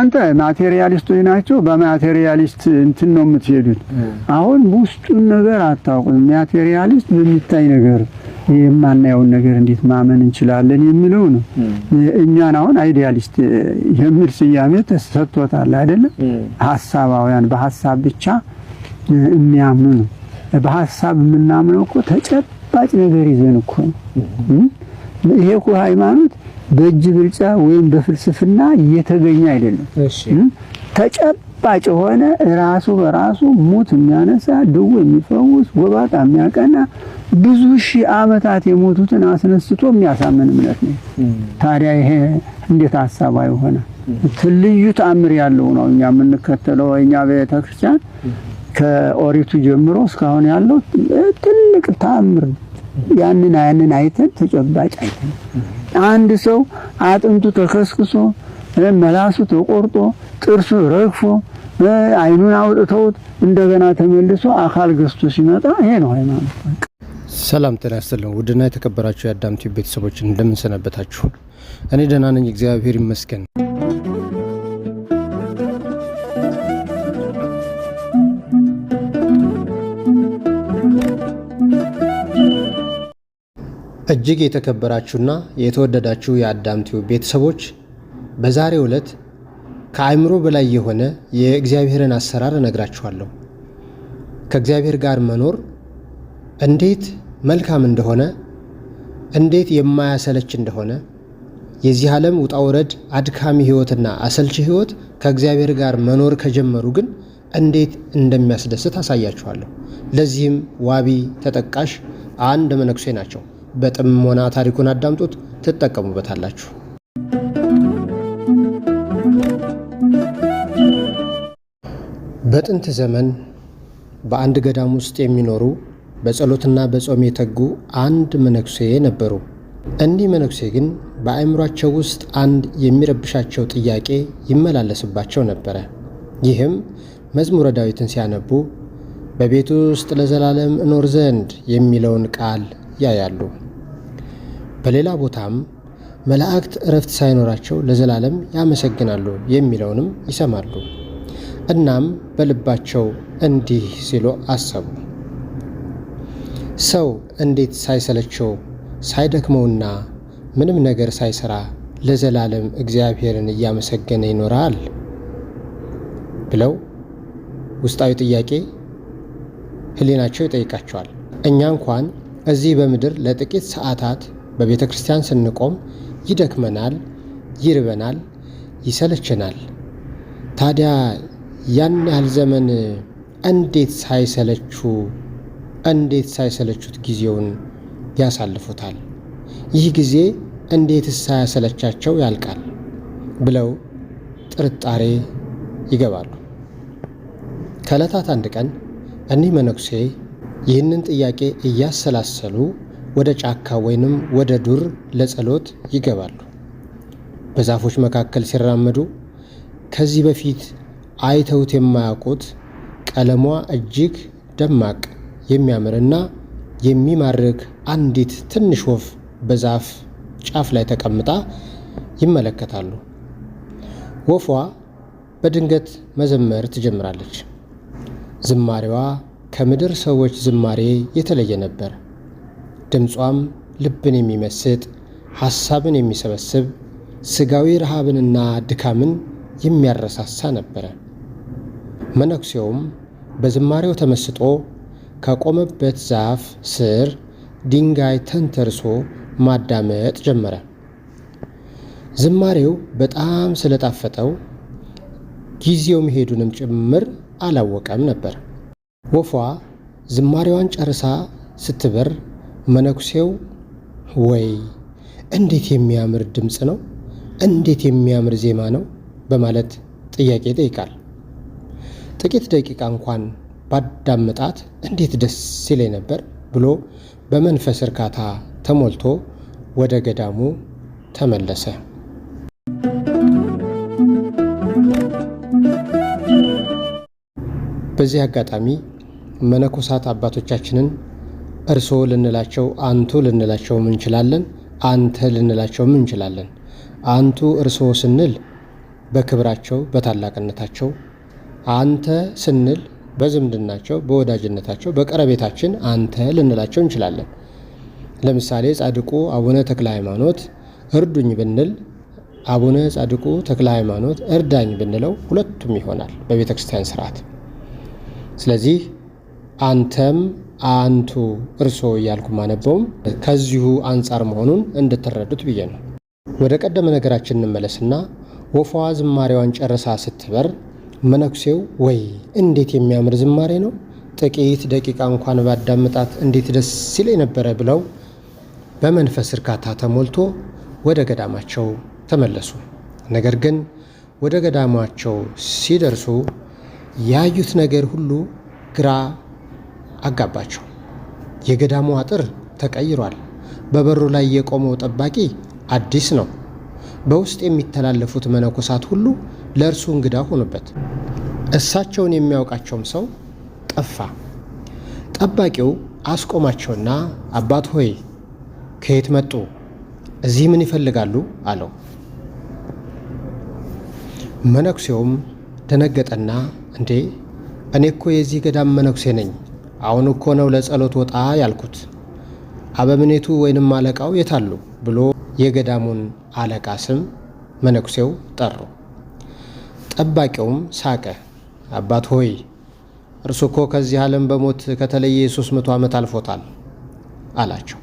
እናንተ ማቴሪያሊስቶች ናችሁ በማቴሪያሊስት እንትን ነው የምትሄዱት አሁን ውስጡን ነገር አታውቁም ማቴሪያሊስት በሚታይ ነገር የማናየውን ነገር እንዴት ማመን እንችላለን የሚለው ነው እኛን አሁን አይዲያሊስት የሚል ስያሜ ተሰጥቶታል አይደለም ሐሳባውያን በሐሳብ ብቻ የሚያምኑ ነው በሐሳብ የምናምነው እኮ ተጨባጭ ነገር ይዘን እኮ ይሄ እኮ ሃይማኖት በእጅ ብልጫ ወይም በፍልስፍና እየተገኘ አይደለም ተጨባጭ ሆነ ራሱ በራሱ ሙት የሚያነሳ ድው የሚፈውስ ጎባጣ የሚያቀና ብዙ ሺህ ዓመታት የሞቱትን አስነስቶ የሚያሳምን እምነት ነው ታዲያ ይሄ እንዴት ሐሳባዊ ሆነ ትልዩ ተአምር ያለው ነው እኛ የምንከተለው እኛ በቤተክርስቲያን ከኦሪቱ ጀምሮ እስካሁን ያለው ትልቅ ተአምር ያንን አይተን ተጨባጭ አይተን አንድ ሰው አጥንቱ ተከስክሶ መላሱ ተቆርጦ ጥርሱ ረግፎ አይኑን አውጥተውት እንደገና ተመልሶ አካል ገዝቶ ሲመጣ ይሄ ነው ሃይማኖት ሰላም ጤና ይስጥልን ውድና የተከበራችሁ የአዳም ቲዩብ ቤተሰቦች እንደምን ሰነበታችሁ እኔ ደህና ነኝ እግዚአብሔር ይመስገን እጅግ የተከበራችሁና የተወደዳችሁ የአዳም ቲዩብ ቤተሰቦች በዛሬው ዕለት ከአእምሮ በላይ የሆነ የእግዚአብሔርን አሰራር እነግራችኋለሁ ከእግዚአብሔር ጋር መኖር እንዴት መልካም እንደሆነ እንዴት የማያሰለች እንደሆነ የዚህ ዓለም ውጣ ውረድ አድካሚ ህይወትና አሰልቺ ህይወት ከእግዚአብሔር ጋር መኖር ከጀመሩ ግን እንዴት እንደሚያስደስት አሳያችኋለሁ ለዚህም ዋቢ ተጠቃሽ አንድ መነኩሴ ናቸው በጥሞና ታሪኩን አዳምጡት ትጠቀሙበታላችሁ በጥንት ዘመን በአንድ ገዳም ውስጥ የሚኖሩ በጸሎትና በጾም የተጉ አንድ መነኩሴ ነበሩ እኒህ መነኩሴ ግን በአእምሯቸው ውስጥ አንድ የሚረብሻቸው ጥያቄ ይመላለስባቸው ነበር ይህም መዝሙረ ዳዊትን ሲያነቡ በቤቱ ውስጥ ለዘላለም እኖር ዘንድ የሚለውን ቃል ያያሉ በሌላ ቦታም መላእክት እረፍት ሳይኖራቸው ለዘላለም ያመሰግናሉ የሚለውንም ይሰማሉ እናም በልባቸው እንዲህ ሲሉ አሰቡ ሰው እንዴት ሳይሰለቸው ሳይደክመውና ምንም ነገር ሳይሰራ ለዘላለም እግዚአብሔርን እያመሰገነ ይኖራል ብለው ውስጣዊ ጥያቄ ህሊናቸው ይጠይቃቸዋል እኛ እንኳን እዚህ በምድር ለጥቂት ሰዓታት በቤተ ክርስቲያን ስንቆም ይደክመናል ይርበናል ይሰለቸናል ታዲያ ያን ያህል ዘመን እንዴት ሳይሰለቹት ጊዜውን ያሳልፉታል ይህ ጊዜ እንዴት ሳይሰለቻቸው ያልቃል ብለው ጥርጣሬ ይገባሉ ከዕለታት አንድ ቀን እኒህ መነኩሴ ይህንን ጥያቄ እያሰላሰሉ ወደ ጫካ ወይንም ወደ ዱር ለጸሎት ይገባሉ በዛፎች መካከል ሲራመዱ ከዚህ በፊት አይተውት የማያውቁት ቀለሟ እጅግ ደማቅ የሚያምርና የሚማርክ አንዲት ትንሽ ወፍ በዛፍ ጫፍ ላይ ተቀምጣ ይመለከታሉ ወፏ በድንገት መዘመር ትጀምራለች ዝማሬዋ ከምድር ሰዎች ዝማሬ የተለየ ነበር ድምጿም ልብን የሚመስጥ ሐሳብን የሚሰበስብ ስጋዊ ረሃብንና ድካምን የሚያረሳሳ ነበር መነኩሴውም በዝማሬው ተመስጦ ከቆመበት ዛፍ ስር ድንጋይ ተንተርሶ ማዳመጥ ጀመረ ዝማሬው በጣም ስለጣፈጠው ጊዜው መሄዱንም ጭምር አላወቀም ነበር ወፏ ዝማሬዋን ጨርሳ ስትበር መነኩሴው ወይ እንዴት የሚያምር ድምጽ ነው እንዴት የሚያምር ዜማ ነው በማለት ጥያቄ ይጠይቃል ጥቂት ደቂቃ እንኳን ባዳመጣት እንዴት ደስ ይለኝ ነበር ብሎ በመንፈስ እርካታ ተሞልቶ ወደ ገዳሙ ተመለሰ በዚህ አጋጣሚ መነኮሳት አባቶቻችንን እርሶ ልንላቸው አንቱ ልንላቸው እንችላለን አንተ ልንላቸው እንችላለን አንቱ እርሶ ስንል በክብራቸው በታላቅነታቸው አንተ ስንል በዝምድናቸው በወዳጅነታቸው በቀረቤታችን አንተ ልንላቸው እንችላለን። ለምሳሌ ጻድቁ አቡነ ተክለ ሃይማኖት እርዱኝ ብንል አቡነ ጻድቁ ተክለ ሃይማኖት እርዳኝ ብንለው ሁለቱም ይሆናል በቤተ ክርስቲያን ስርዓት። ስለዚህ አንተም አንቱ እርሶ እያልኩ ማነበውም ከዚሁ አንጻር መሆኑን እንድትረዱት ብዬ ነው። ወደ ቀደመ ነገራችን እንመለስና ወፏ ዝማሬዋን ጨርሳ ስትበር መነኩሴው ወይ እንዴት የሚያምር ዝማሬ ነው፣ ጥቂት ደቂቃ እንኳን ባዳምጣት እንዴት ደስ ሲለኝ ነበረ ብለው በመንፈስ እርካታ ተሞልቶ ወደ ገዳማቸው ተመለሱ። ነገር ግን ወደ ገዳማቸው ሲደርሱ ያዩት ነገር ሁሉ ግራ አጋባቸው። የገዳሙ አጥር ተቀይሯል። በበሩ ላይ የቆመው ጠባቂ አዲስ ነው። በውስጥ የሚተላለፉት መነኮሳት ሁሉ ለእርሱ እንግዳ ሆኑበት። እሳቸውን የሚያውቃቸውም ሰው ጠፋ። ጠባቂው አስቆማቸውና አባት ሆይ ከየት መጡ? እዚህ ምን ይፈልጋሉ? አለው። መነኩሴውም ደነገጠና እንዴ እኔ እኮ የዚህ ገዳም መነኩሴ ነኝ። አሁን እኮ ነው ለጸሎት ወጣ ያልኩት። አበምኔቱ ወይንም አለቃው የታሉ? ብሎ የገዳሙን አለቃ ስም መነኩሴው ጠሩ። ጠባቂውም ሳቀ። አባት ሆይ እርሱ እኮ ከዚህ ዓለም በሞት ከተለየ 300 ዓመት አልፎታል አላቸው።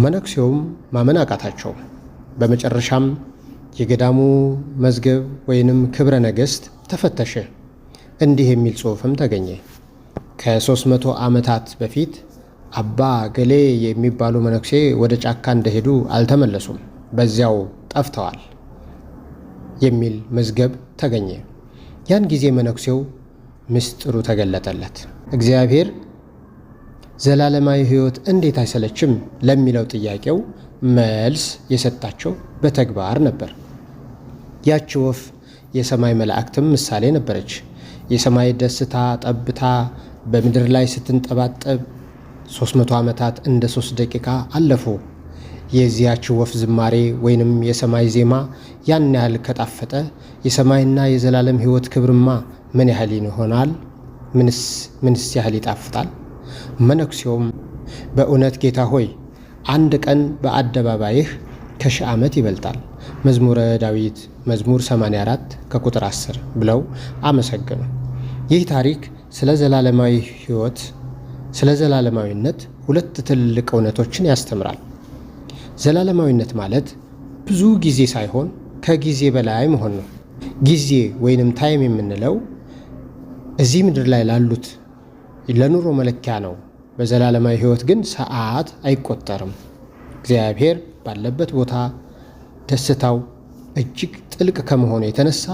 መነኩሴውም ማመን አቃታቸው። በመጨረሻም የገዳሙ መዝገብ ወይንም ክብረ ነገሥት ተፈተሸ። እንዲህ የሚል ጽሑፍም ተገኘ። ከ300 ዓመታት በፊት አባ ገሌ የሚባሉ መነኩሴ ወደ ጫካ እንደሄዱ አልተመለሱም፣ በዚያው ጠፍተዋል የሚል መዝገብ ተገኘ። ያን ጊዜ መነኩሴው ምስጢሩ ተገለጠለት። እግዚአብሔር ዘላለማዊ ሕይወት እንዴት አይሰለችም ለሚለው ጥያቄው መልስ የሰጣቸው በተግባር ነበር። ያቺ ወፍ የሰማይ መላእክትም ምሳሌ ነበረች። የሰማይ ደስታ ጠብታ በምድር ላይ ስትንጠባጠብ 300 ዓመታት እንደ 3 ደቂቃ አለፉ። የዚያች ወፍ ዝማሬ ወይንም የሰማይ ዜማ ያን ያህል ከጣፈጠ የሰማይና የዘላለም ሕይወት ክብርማ ምን ያህል ይሆናል? ምንስ ያህል ይጣፍጣል? መነኩሴውም በእውነት ጌታ ሆይ አንድ ቀን በአደባባይህ ከ1000 ዓመት ይበልጣል፣ መዝሙረ ዳዊት መዝሙር 84 ከቁጥር 10 ብለው አመሰገኑ። ይህ ታሪክ ስለ ዘላለማዊ ሕይወት ስለ ዘላለማዊነት ሁለት ትልልቅ እውነቶችን ያስተምራል። ዘላለማዊነት ማለት ብዙ ጊዜ ሳይሆን ከጊዜ በላይ መሆን ነው። ጊዜ ወይንም ታይም የምንለው እዚህ ምድር ላይ ላሉት ለኑሮ መለኪያ ነው። በዘላለማዊ ሕይወት ግን ሰዓት አይቆጠርም። እግዚአብሔር ባለበት ቦታ ደስታው እጅግ ጥልቅ ከመሆኑ የተነሳ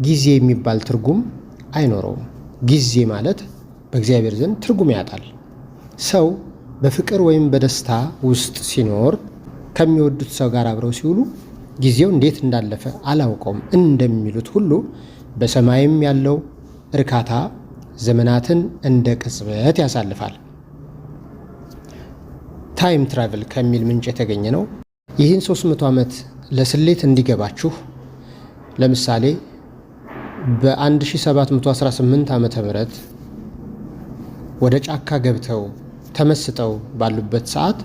ጊዜ የሚባል ትርጉም አይኖረውም። ጊዜ ማለት በእግዚአብሔር ዘንድ ትርጉም ያጣል። ሰው በፍቅር ወይም በደስታ ውስጥ ሲኖር ከሚወዱት ሰው ጋር አብረው ሲውሉ ጊዜው እንዴት እንዳለፈ አላውቀውም እንደሚሉት ሁሉ በሰማይም ያለው እርካታ ዘመናትን እንደ ቅጽበት ያሳልፋል። ታይም ትራቨል ከሚል ምንጭ የተገኘ ነው። ይህን 300 ዓመት ለስሌት እንዲገባችሁ ለምሳሌ በ1718 ዓመተ ምህረት ወደ ጫካ ገብተው ተመስጠው ባሉበት ሰዓት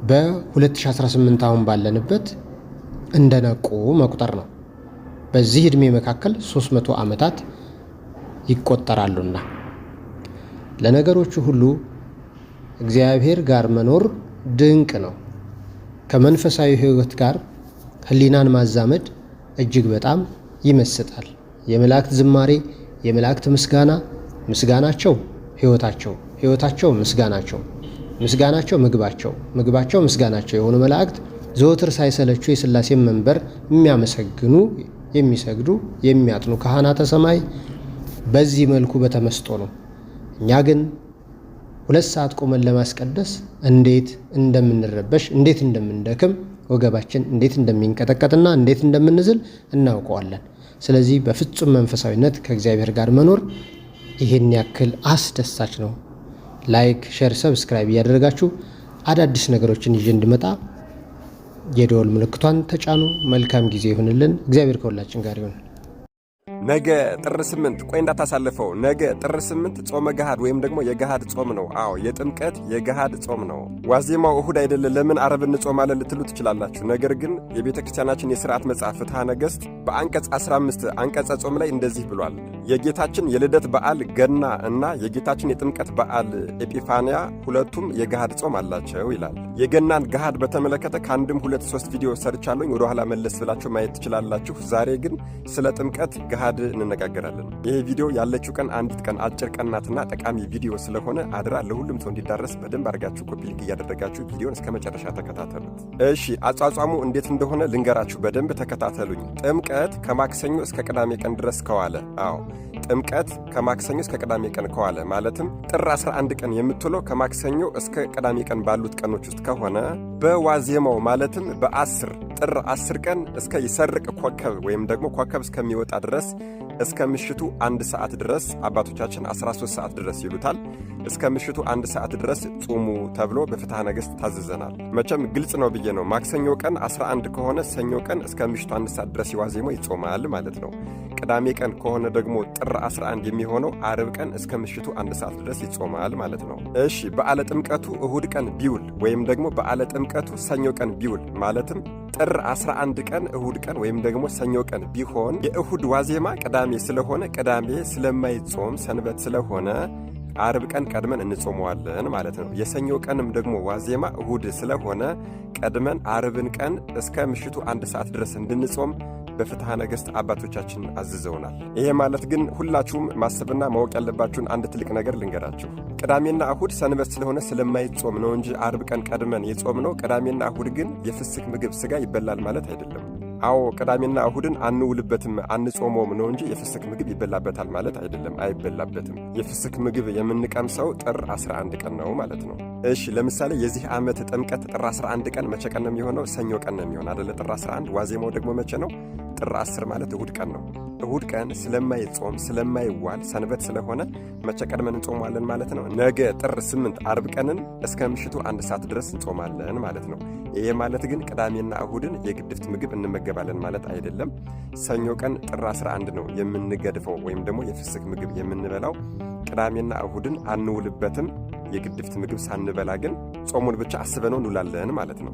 በ2018 አሁን ባለንበት እንደነቁ መቁጠር ነው። በዚህ ዕድሜ መካከል 300 ዓመታት ይቆጠራሉና ለነገሮቹ ሁሉ እግዚአብሔር ጋር መኖር ድንቅ ነው። ከመንፈሳዊ ሕይወት ጋር ሕሊናን ማዛመድ እጅግ በጣም ይመስጣል። የመላእክት ዝማሬ፣ የመላእክት ምስጋና፣ ምስጋናቸው ሕይወታቸው፣ ሕይወታቸው ምስጋናቸው፣ ምስጋናቸው ምግባቸው፣ ምግባቸው ምስጋናቸው የሆኑ መላእክት ዘወትር ሳይሰለቹ የሥላሴን መንበር የሚያመሰግኑ፣ የሚሰግዱ፣ የሚያጥኑ ካህናተ ሰማይ በዚህ መልኩ በተመስጦ ነው። እኛ ግን 2 ሰዓት ቆመን ለማስቀደስ እንዴት እንደምንረበሽ፣ እንዴት እንደምንደክም፣ ወገባችን እንዴት እንደሚንቀጠቀጥና እንዴት እንደምንዝል እናውቀዋለን። ስለዚህ በፍጹም መንፈሳዊነት ከእግዚአብሔር ጋር መኖር ይህን ያክል አስደሳች ነው። ላይክ፣ ሼር፣ ሰብስክራይብ እያደረጋችሁ አዳዲስ ነገሮችን ይዤ እንድመጣ የደወል ምልክቷን ተጫኑ። መልካም ጊዜ ይሁንልን። እግዚአብሔር ከሁላችን ጋር ይሁን። ነገ ጥር 8 ቆይ እንዳታሳልፈው። ነገ ጥር 8 ጾመ ገሃድ ወይም ደግሞ የገሃድ ጾም ነው። አዎ የጥምቀት የገሃድ ጾም ነው። ዋዜማው እሁድ አይደለ? ለምን አርብ እንጾማለን ልትሉ ትችላላችሁ። ነገር ግን የቤተ ክርስቲያናችን የሥርዓት መጽሐፍ ፍትሐ ነገሥት በአንቀጽ 15 አንቀጸ ጾም ላይ እንደዚህ ብሏል። የጌታችን የልደት በዓል ገና እና የጌታችን የጥምቀት በዓል ኤጲፋንያ ሁለቱም የገሃድ ጾም አላቸው ይላል። የገናን ገሃድ በተመለከተ ከአንድም 2-3 ቪዲዮ ሰርቻለሁ። ወደ ኋላ መለስ ብላችሁ ማየት ትችላላችሁ። ዛሬ ግን ስለ ጥምቀት ገሃድ እንነጋገራለን። ይሄ ቪዲዮ ያለችው ቀን አንዲት ቀን አጭር ቀን ናትና ጠቃሚ ቪዲዮ ስለሆነ አድራ ለሁሉም ሰው እንዲዳረስ በደንብ አድርጋችሁ ኮፒ ሊንክ እያደረጋችሁ ቪዲዮን እስከ መጨረሻ ተከታተሉት። እሺ አጿጿሙ እንዴት እንደሆነ ልንገራችሁ፣ በደንብ ተከታተሉኝ። ጥምቀት ከማክሰኞ እስከ ቅዳሜ ቀን ድረስ ከዋለ፣ አዎ ጥምቀት ከማክሰኞ እስከ ቅዳሜ ቀን ከዋለ ማለትም ጥር 11 ቀን የምትውለው ከማክሰኞ እስከ ቅዳሜ ቀን ባሉት ቀኖች ውስጥ ከሆነ በዋዜማው ማለትም ጥር 10 ቀን እስከ ይሰርቅ ኮከብ ወይም ደግሞ ኮከብ እስከሚወጣ ድረስ እስከ ምሽቱ 1 ሰዓት ድረስ አባቶቻችን 13 ሰዓት ድረስ ይሉታል። እስከ ምሽቱ 1 ሰዓት ድረስ ጾሙ ተብሎ በፍትሐ ነገሥት ታዝዘናል። መቼም ግልጽ ነው ብዬ ነው። ማክሰኞ ቀን 11 ከሆነ ሰኞ ቀን እስከ ምሽቱ 1 ሰዓት ድረስ የዋዜማው ይጾማል ማለት ነው። ቅዳሜ ቀን ከሆነ ደግሞ ጥር 11 የሚሆነው አርብ ቀን እስከ ምሽቱ 1 ሰዓት ድረስ ይጾማል ማለት ነው። እሺ በዓለ ጥምቀቱ እሁድ ቀን ቢውል ወይም ደግሞ በዓለ ጥምቀቱ ሰኞ ቀን ቢውል ማለትም ጥር 11 ቀን እሁድ ቀን ወይም ደግሞ ሰኞ ቀን ቢሆን የእሁድ ዋዜማ ቅዳሜ ስለሆነ ቅዳሜ ስለማይጾም ሰንበት ስለሆነ አርብ ቀን ቀድመን እንጾመዋለን ማለት ነው። የሰኞ ቀንም ደግሞ ዋዜማ እሁድ ስለሆነ ቀድመን አርብን ቀን እስከ ምሽቱ 1 ሰዓት ድረስ እንድንጾም በፍትሐ ነገሥት አባቶቻችን አዝዘውናል። ይሄ ማለት ግን ሁላችሁም ማሰብና ማወቅ ያለባችሁን አንድ ትልቅ ነገር ልንገራችሁ። ቅዳሜና እሁድ ሰንበት ስለሆነ ስለማይጾም ነው እንጂ አርብ ቀን ቀድመን የጾም ነው። ቅዳሜና እሁድ ግን የፍስክ ምግብ ሥጋ ይበላል ማለት አይደለም። አዎ ቅዳሜና እሁድን አንውልበትም አንጾመውም ነው እንጂ የፍስክ ምግብ ይበላበታል ማለት አይደለም። አይበላበትም። የፍስክ ምግብ የምንቀምሰው ጥር 11 ቀን ነው ማለት ነው። እሺ ለምሳሌ የዚህ ዓመት ጥምቀት ጥር 11 ቀን መቼ ቀን ነው የሚሆነው? ሰኞ ቀን ነው የሚሆን አይደለ? ጥር 11 ዋዜማው ደግሞ መቼ ነው? ጥር 10 ማለት እሁድ ቀን ነው። እሁድ ቀን ስለማይጾም ስለማይዋል ሰንበት ስለሆነ መቼ ቀድመን እንጾማለን ማለት ነው? ነገ ጥር 8 አርብ ቀንን እስከ ምሽቱ 1 ሰዓት ድረስ እንጾማለን ማለት ነው። ይሄ ማለት ግን ቅዳሜና እሁድን የግድፍት ምግብ እንመገባለን ማለት አይደለም። ሰኞ ቀን ጥር 11 ነው የምንገድፈው ወይም ደግሞ የፍስክ ምግብ የምንበላው። ቅዳሜና እሁድን አንውልበትም። የግድፍት ምግብ ሳንበላ ግን ጾሙን ብቻ አስበነው እንውላለን ማለት ነው።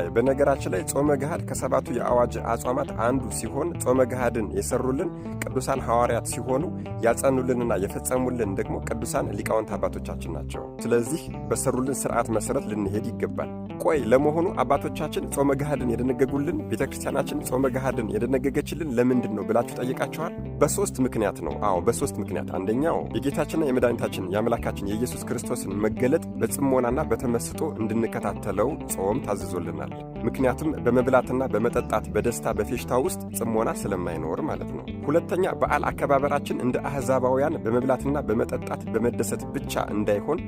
በነገራችን ላይ ጾመ ገሃድ ከሰባቱ የአዋጅ አጽዋማት አንዱ ሲሆን ጾመ ገሃድን የሰሩልን ቅዱሳን ሐዋርያት ሲሆኑ ያጸኑልንና የፈጸሙልን ደግሞ ቅዱሳን ሊቃውንት አባቶቻችን ናቸው። ስለዚህ በሰሩልን ሥርዓት መሠረት ልንሄድ ይገባል። ቆይ ለመሆኑ አባቶቻችን ጾመ ገሃድን የደነገጉልን ቤተክርስቲያናችን ጾመ ገሃድን የደነገገችልን ለምንድን ነው ብላችሁ ጠይቃችኋል? በሶስት ምክንያት ነው። አዎ በሶስት ምክንያት። አንደኛው የጌታችንና የመድኃኒታችን የአምላካችን የኢየሱስ ክርስቶስን መገለጥ በጽሞናና በተመስጦ እንድንከታተለው ጾም ታዝዞልናል። ምክንያቱም በመብላትና በመጠጣት በደስታ በፌሽታ ውስጥ ጽሞና ስለማይኖር ማለት ነው። ሁለተኛ በዓል አከባበራችን እንደ አሕዛባውያን በመብላትና በመጠጣት በመደሰት ብቻ እንዳይሆን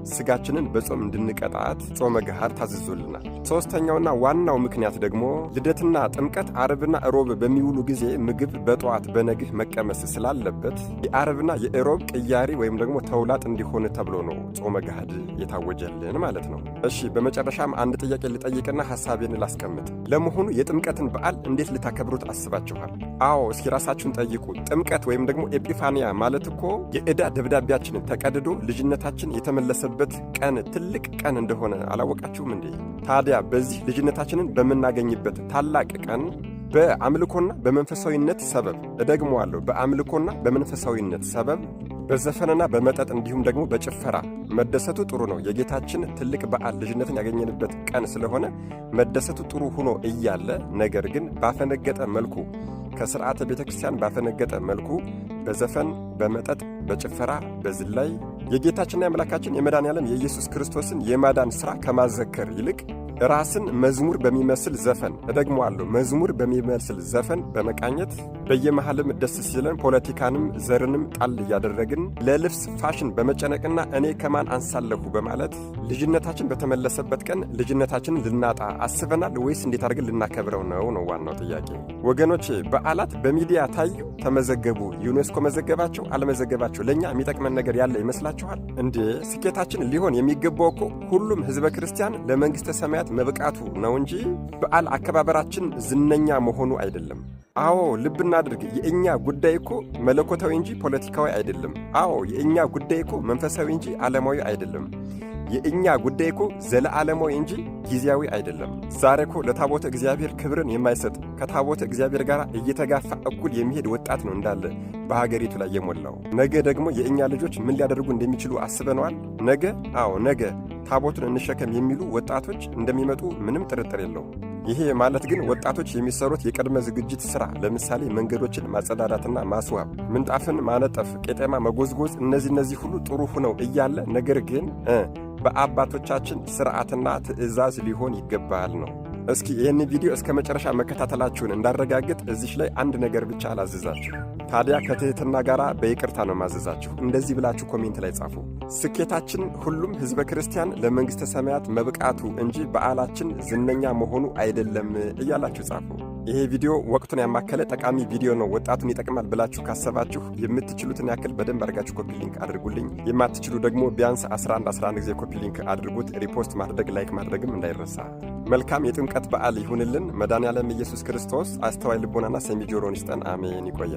ስጋችንን በጾም እንድንቀጣት ጾመ ገሃድ ታዝዞልናል። ሦስተኛውና ዋናው ምክንያት ደግሞ ልደትና ጥምቀት ዓርብና እሮብ በሚውሉ ጊዜ ምግብ በጠዋት በነግህ መቀመስ ስላለበት የዓርብና የእሮብ ቅያሪ ወይም ደግሞ ተውላጥ እንዲሆን ተብሎ ነው ጾመ ገሃድ የታወጀልን ማለት ነው። እሺ በመጨረሻም አንድ ጥያቄ ልጠይቅና ሐሳቤን ላስቀምጥ። ለመሆኑ የጥምቀትን በዓል እንዴት ልታከብሩት አስባችኋል? አዎ እስኪ ራሳችሁን ጠይቁ። ጥምቀት ወይም ደግሞ ኤጲፋንያ ማለት እኮ የዕዳ ደብዳቤያችንን ተቀድዶ ልጅነታችን የተመለሰበት ቀን ትልቅ ቀን እንደሆነ አላወቃችሁም እንዴ? ታዲያ በዚህ ልጅነታችንን በምናገኝበት ታላቅ ቀን በአምልኮና በመንፈሳዊነት ሰበብ እደግመዋለሁ፣ በአምልኮና በመንፈሳዊነት ሰበብ በዘፈንና በመጠጥ እንዲሁም ደግሞ በጭፈራ መደሰቱ ጥሩ ነው። የጌታችን ትልቅ በዓል ልጅነትን ያገኘንበት ቀን ስለሆነ መደሰቱ ጥሩ ሆኖ እያለ ነገር ግን ባፈነገጠ መልኩ ከሥርዓተ ቤተ ክርስቲያን ባፈነገጠ መልኩ በዘፈን በመጠጥ በጭፈራ በዝላይ የጌታችንና የአምላካችን የመድኃኔዓለም የኢየሱስ ክርስቶስን የማዳን ሥራ ከማዘከር ይልቅ ራስን መዝሙር በሚመስል ዘፈን እደግመዋለሁ፣ መዝሙር በሚመስል ዘፈን በመቃኘት በየመሃልም ደስ ሲለን ፖለቲካንም ዘርንም ጣል እያደረግን ለልብስ ፋሽን በመጨነቅና እኔ ከማን አንሳለሁ በማለት ልጅነታችን በተመለሰበት ቀን ልጅነታችንን ልናጣ አስበናል ወይስ እንዴት አድርገን ልናከብረው ነው ዋናው ጥያቄ። ወገኖቼ በዓላት በሚዲያ ታዩ፣ ተመዘገቡ፣ ዩኔስኮ መዘገባቸው አለመዘገባቸው ለእኛ የሚጠቅመን ነገር ያለ ይመስላችኋል እንዴ? ስኬታችን ሊሆን የሚገባው እኮ ሁሉም ሕዝበ ክርስቲያን ለመንግሥተ ሰማያት ሰማያት መብቃቱ ነው እንጂ በዓል አከባበራችን ዝነኛ መሆኑ አይደለም። አዎ ልብ እናድርግ። የእኛ ጉዳይ እኮ መለኮታዊ እንጂ ፖለቲካዊ አይደለም። አዎ የእኛ ጉዳይ እኮ መንፈሳዊ እንጂ ዓለማዊ አይደለም። የእኛ ጉዳይ እኮ ዘለዓለማዊ እንጂ ጊዜያዊ አይደለም። ዛሬ እኮ ለታቦተ እግዚአብሔር ክብርን የማይሰጥ ከታቦተ እግዚአብሔር ጋር እየተጋፋ እኩል የሚሄድ ወጣት ነው እንዳለ በሀገሪቱ ላይ የሞላው። ነገ ደግሞ የእኛ ልጆች ምን ሊያደርጉ እንደሚችሉ አስበነዋል? ነገ ታቦቱን እንሸከም የሚሉ ወጣቶች እንደሚመጡ ምንም ጥርጥር የለው። ይሄ ማለት ግን ወጣቶች የሚሰሩት የቅድመ ዝግጅት ሥራ፣ ለምሳሌ መንገዶችን ማጸዳዳትና ማስዋብ፣ ምንጣፍን ማነጠፍ፣ ቄጠማ መጎዝጎዝ፣ እነዚህ ሁሉ ጥሩ ሆነው እያለ ነገር ግን በአባቶቻችን ሥርዓትና ትእዛዝ ሊሆን ይገባል ነው። እስኪ ይህን ቪዲዮ እስከ መጨረሻ መከታተላችሁን እንዳረጋግጥ እዚሽ ላይ አንድ ነገር ብቻ አላዝዛችሁ። ታዲያ ከትሕትና ጋር በይቅርታ ነው ማዘዛችሁ። እንደዚህ ብላችሁ ኮሜንት ላይ ጻፉ። ስኬታችን ሁሉም ሕዝበ ክርስቲያን ለመንግሥተ ሰማያት መብቃቱ እንጂ በዓላችን ዝነኛ መሆኑ አይደለም እያላችሁ ጻፉ። ይሄ ቪዲዮ ወቅቱን ያማከለ ጠቃሚ ቪዲዮ ነው። ወጣቱን ይጠቅማል ብላችሁ ካሰባችሁ የምትችሉትን ያክል በደንብ አድርጋችሁ ኮፒ ሊንክ አድርጉልኝ። የማትችሉ ደግሞ ቢያንስ 11 ጊዜ ኮፒ ሊንክ አድርጉት። ሪፖስት ማድረግ ላይክ ማድረግም እንዳይረሳ። መልካም የጥምቀት በዓል ይሁንልን። መድኃኔዓለም ኢየሱስ ክርስቶስ አስተዋይ ልቦናና ሰሚ ጆሮን ይስጠን። አሜን። ይቆያል።